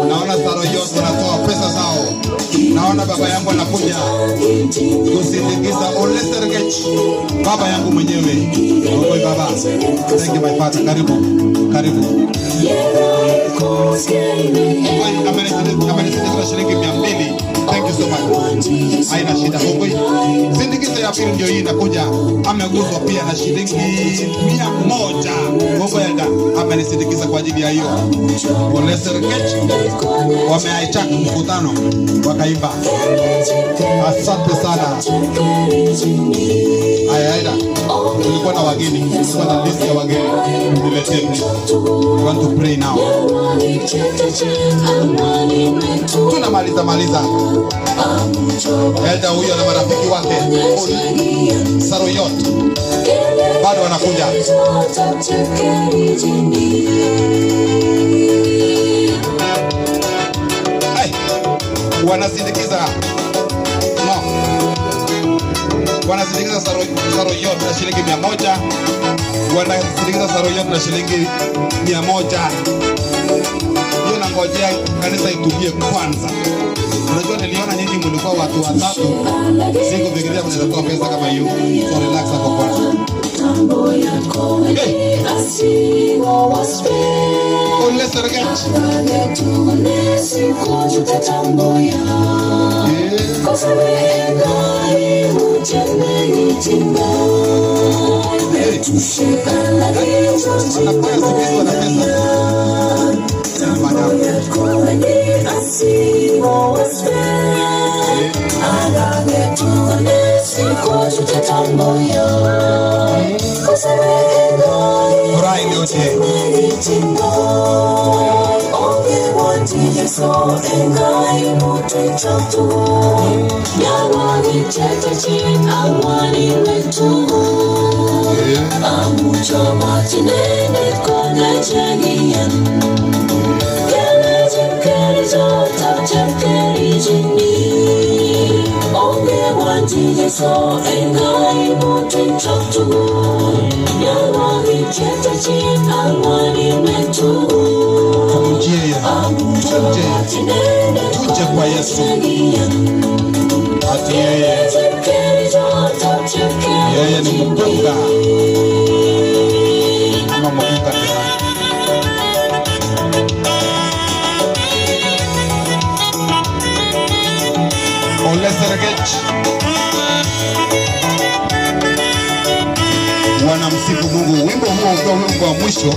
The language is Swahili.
Naona Saro yote wanatoa pesa zao. Naona baba yangu anakuja kusindikiza Ole Sergech, baba yangu mwenyewe. Oi baba, thank you my father. Karibu, karibu. Amenisindikisha shilingi 200. Thank you so much. Haina shida Oi. Sindikiza ya pili ndio hii inakuja. Ameguzwa pia na shilingi 100. Oi enda amenisindikiza kwa ajili ya hiyo. Ole Sergech wameacha mkutano wakaimba. Asante sana. Aida. Tulikuwa na wageni, tulikuwa na list ya wageni. Niletee. We want to pray now. Tunamaliza. Elda huyo na marafiki wake Saro yote bado wanakuja. Wanasindikiza wanasindikiza Saro yote na shilingi 100. Wanasindikiza Saro yote na shilingi 100. Hiyo nangojea kanisa itulie kwanza. Unajua niliona nyinyi mlikuwa watu watatu. Sikufikiria mnaweza pesa kama hiyo. So relax hapo kwanza. Ole Sergech. Tuje kwa Yesu. Ati yeye ni mpunga. Ama mpunga tena. Ole Sergech. Wanamsifu Mungu. Wimbo huo ukiwa wimbo wa mwisho.